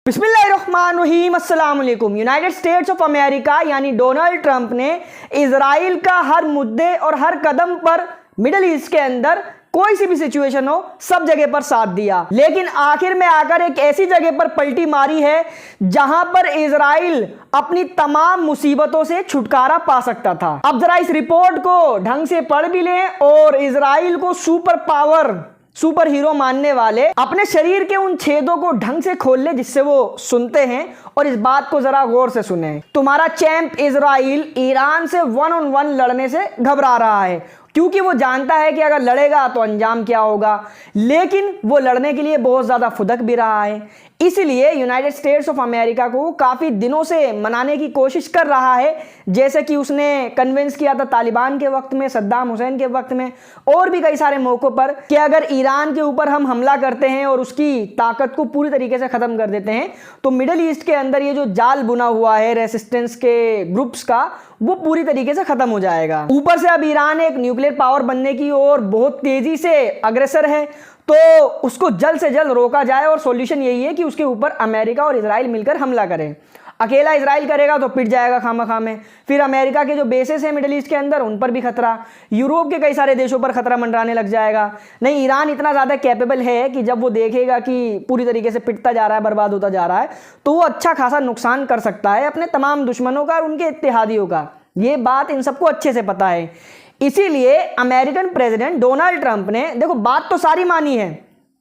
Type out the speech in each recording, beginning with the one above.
बिस्मिल्लाहिर्रहमानिर्रहीम अस्सलाम वालेकुम। यूनाइटेड स्टेट्स ऑफ अमेरिका यानी डोनाल्ड ट्रंप ने इजराइल का हर मुद्दे और हर कदम पर मिडिल ईस्ट के अंदर कोई सी भी सिचुएशन हो सब जगह पर साथ दिया, लेकिन आखिर में आकर एक ऐसी जगह पर पलटी मारी है जहां पर इजराइल अपनी तमाम मुसीबतों से छुटकारा पा सकता था। अब जरा इस रिपोर्ट को ढंग से पढ़ भी लें और इजराइल को सुपर हीरो मानने वाले अपने शरीर के उन छेदों को ढंग से खोल ले जिससे वो सुनते हैं, और इस बात को जरा गौर से सुने। तुम्हारा चैंप इजराइल ईरान से 1-on-1 लड़ने से घबरा रहा है क्योंकि वो जानता है कि अगर लड़ेगा तो अंजाम क्या होगा, लेकिन वो लड़ने के लिए बहुत ज्यादा फुदक भी रहा है। इसलिए यूनाइटेड स्टेट्स ऑफ अमेरिका को काफी दिनों से मनाने की कोशिश कर रहा है, जैसे कि उसने कन्विंस किया था तालिबान के वक्त में, सद्दाम हुसैन के वक्त में, और भी कई सारे मौकों पर कि अगर ईरान के ऊपर हम हमला करते हैं और उसकी ताकत को पूरी तरीके से खत्म कर देते हैं तो मिडिल ईस्ट के अंदर ये जो जाल बुना हुआ है रेसिस्टेंस के ग्रुप्स का, वो पूरी तरीके से खत्म हो जाएगा। ऊपर से अब ईरान एक न्यूक्लियर पावर बनने की ओर बहुत तेजी से अग्रसर है, तो उसको जल्द से जल्द रोका जाए, और सॉल्यूशन यही है कि उसके ऊपर अमेरिका और इजराइल मिलकर हमला करें। अकेला इजराइल करेगा तो पिट जाएगा खामखा में, फिर अमेरिका के जो बेसेस हैं मिडिल ईस्ट के अंदर उन पर भी खतरा, यूरोप के कई सारे देशों पर खतरा मंडराने लग जाएगा। नहीं, ईरान इतना ज़्यादा कैपेबल है कि जब वो देखेगा कि पूरी तरीके से पिटता जा रहा है, बर्बाद होता जा रहा है, तो वो अच्छा खासा नुकसान कर सकता है अपने तमाम दुश्मनों का और उनके इत्तेहादियों का। ये बात इन सबको अच्छे से पता है। इसीलिए अमेरिकन प्रेसिडेंट डोनाल्ड ट्रंप ने, देखो बात तो सारी मानी है,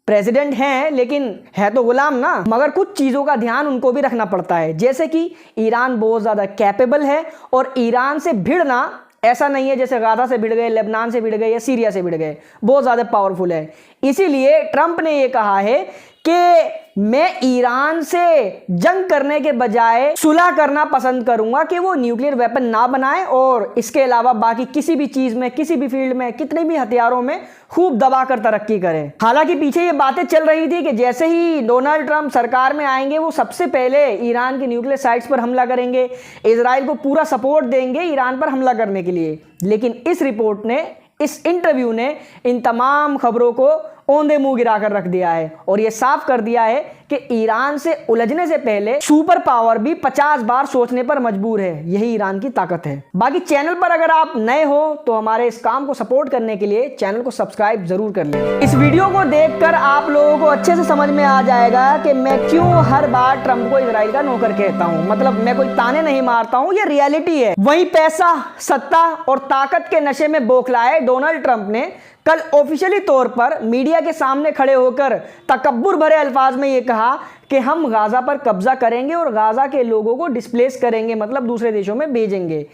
प्रेसिडेंट हैं लेकिन है तो गुलाम ना, मगर कुछ चीज़ों का ध्यान उनको भी रखना पड़ता है, जैसे कि ईरान बहुत ज़्यादा कैपेबल है और ईरान से भिड़ना ऐसा नहीं है जैसे गाजा से भिड़ गए, लेबनान से भिड़ गए या सीरिया से भिड़ गए, बहुत ज़्यादा पावरफुल है। इसीलिए ट्रंप ने ये कहा है कि मैं ईरान से जंग करने के बजाय सुलह करना पसंद करूंगा कि वो न्यूक्लियर वेपन ना बनाए, और इसके अलावा बाकी किसी भी चीज में, किसी भी फील्ड में, कितने भी हथियारों में खूब दबाकर तरक्की करे। हालांकि पीछे ये बातें चल रही थी कि जैसे ही डोनाल्ड ट्रंप सरकार में आएंगे वो सबसे पहले ईरान के न्यूक्लियर साइट्स पर हमला करेंगे, इजराइल को पूरा सपोर्ट देंगे ईरान पर हमला करने के लिए। लेकिन इस रिपोर्ट ने, इस इंटरव्यू ने इन तमाम खबरों को औंधे मुंह गिराकर रख दिया है और यह साफ कर दिया है कि ईरान से उलझने से पहले सुपर पावर भी 50 बार सोचने पर मजबूर है। यही ईरान की ताकत है। बाकी चैनल पर अगर आप नए हो तो हमारे इस काम को सपोर्ट करने के लिए चैनल को सब्सक्राइब जरूर कर लें। इस वीडियो को देखकर आप लोगों को अच्छे से समझ में आ जाएगा कि मैं क्यों हर बार ट्रंप को इजराइल का नौकर कहता हूं। मतलब मैं कोई ताने नहीं मारता हूं, ये रियलिटी है। वहीं पैसा, सत्ता और ताकत के नशे में बौखलाए डोनाल्ड ट्रंप ने कल ऑफिशियली तौर पर मीडिया के सामने खड़े होकर तकब्बुर भरे अल्फाज में यह कहा कि हम गाजा पर कब्जा करेंगे और गाजा के लोगों को डिस्प्लेस करेंगे, मतलब दूसरे देशों में भेजेंगे,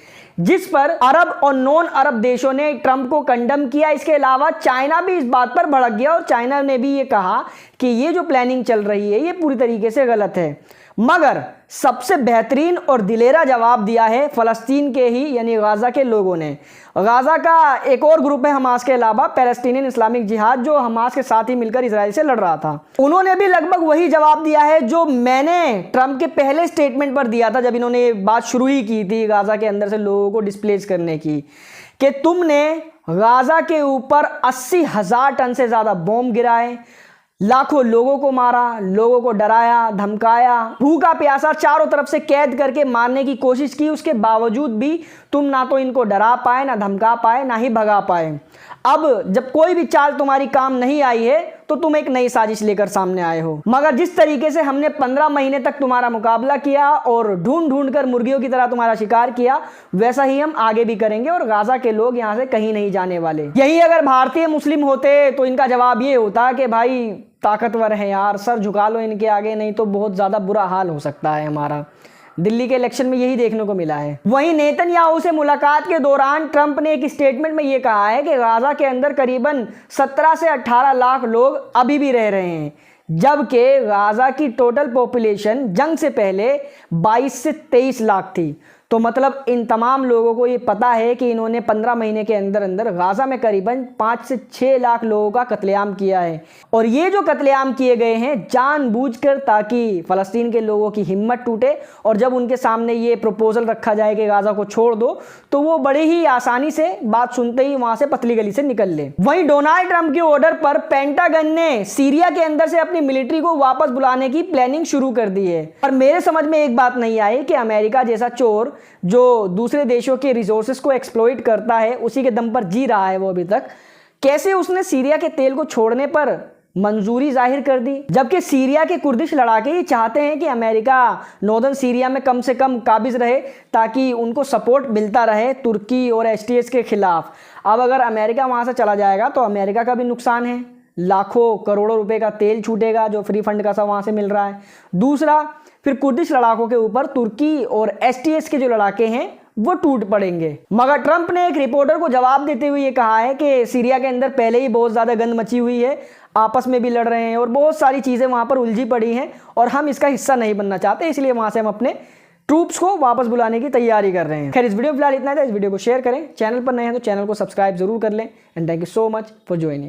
जिस पर अरब और नॉन अरब देशों ने ट्रंप को कंडम किया। इसके अलावा चाइना भी इस बात पर भड़क गया और चाइना ने भी ये कहा कि ये जो प्लानिंग चल रही है ये पूरी तरीके से गलत है। मगर सबसे बेहतरीन और दिलेरा जवाब दिया है फलस्तीन के ही यानी गाजा के लोगों ने। गाजा का एक और ग्रुप है हमास के अलावा, पैलेस्टीनियन इस्लामिक जिहाद, जो हमास के साथ ही मिलकर इजराइल से लड़ रहा था। उन्होंने भी लगभग वही जवाब दिया है जो मैंने ट्रंप के पहले स्टेटमेंट पर दिया था जब इन्होंने बात शुरू ही की थी गाजा के अंदर से लोगों को डिस्प्लेस करने की, कि तुमने गाजा के ऊपर 80,000 टन से ज्यादा बॉम्ब गिराए, लाखों लोगों को मारा, लोगों को डराया, धमकाया, भूखा प्यासा चारों तरफ से कैद करके मारने की कोशिश की। उसके बावजूद भी तुम ना तो इनको डरा पाए, ना धमका पाए, ना ही भगा पाए। अब जब कोई भी चाल तुम्हारी काम नहीं आई है तो तुम एक नई साजिश लेकर सामने आए हो। मगर जिस तरीके से हमने 15 महीने तक तुम्हारा मुकाबला किया और ढूंढ ढूंढ कर मुर्गियों की तरह तुम्हारा शिकार किया, वैसा ही हम आगे भी करेंगे और गाजा के लोग यहां से कहीं नहीं जाने वाले। यही अगर भारतीय मुस्लिम होते तो इनका जवाब ये होता कि भाई ताकतवर है यार, सर झुका लो इनके आगे, नहीं तो बहुत ज्यादा बुरा हाल हो सकता है हमारा। दिल्ली के इलेक्शन में यही देखने को मिला है। वहीं नेतन्याहू से मुलाकात के दौरान ट्रंप ने एक स्टेटमेंट में यह कहा है कि गाजा के अंदर करीबन 17 से 18 लाख लोग अभी भी रह रहे हैं, जबकि गाजा की टोटल पॉपुलेशन जंग से पहले 22 से 23 लाख थी। तो मतलब इन तमाम लोगों को ये पता है कि इन्होंने 15 महीने के अंदर अंदर गाजा में करीबन 5 से 6 लाख लोगों का कत्लेआम किया है। और ये जो कत्लेआम किए गए हैं जानबूझकर, ताकि फ़लस्तीन के लोगों की हिम्मत टूटे और जब उनके सामने ये प्रपोजल रखा जाए कि गाजा को छोड़ दो तो वो बड़े ही आसानी से बात सुनते ही वहां से पतली गली से निकल ले। वहीं डोनाल्ड ट्रंप के ऑर्डर पर पेंटागन ने सीरिया के अंदर से अपनी मिलिट्री को वापस बुलाने की प्लानिंग शुरू कर दी है। और मेरे समझ में एक बात नहीं आई कि अमेरिका जैसा चोर जो दूसरे देशों के रिसोर्सेज को एक्सप्लॉइट करता है, उसी के दम पर जी रहा है वो अभी तक, कैसे उसने सीरिया के तेल को छोड़ने पर मंजूरी जाहिर कर दी, जबकि सीरिया के कुर्दिश लड़ाके ही चाहते हैं कि अमेरिका नॉर्दर्न सीरिया में कम से कम काबिज रहे ताकि उनको सपोर्ट मिलता रहे तुर्की और एसटीएस के खिलाफ। अब अगर अमेरिका वहां से चला जाएगा तो अमेरिका का भी नुकसान है, लाखों करोड़ों रुपए का तेल छूटेगा जो फ्री फंड का सब वहां से मिल रहा है। दूसरा, फिर कुर्दिश लड़ाकों के ऊपर तुर्की और एसटीएस के जो लड़ाके हैं वो टूट पड़ेंगे। मगर ट्रंप ने एक रिपोर्टर को जवाब देते हुए ये कहा है कि सीरिया के अंदर पहले ही बहुत ज़्यादा गंद मची हुई है, आपस में भी लड़ रहे हैं और बहुत सारी चीज़ें वहाँ पर उलझी पड़ी हैं और हम इसका हिस्सा नहीं बनना चाहते, इसलिए वहाँ से हम अपने ट्रूप्स को वापस बुलाने की तैयारी कर रहे हैं। खैर, इस वीडियो में फिलहाल इतना था। इस वीडियो को शेयर करें, चैनल पर नए हैं तो चैनल को सब्सक्राइब जरूर कर लें। And thank you so much for joining.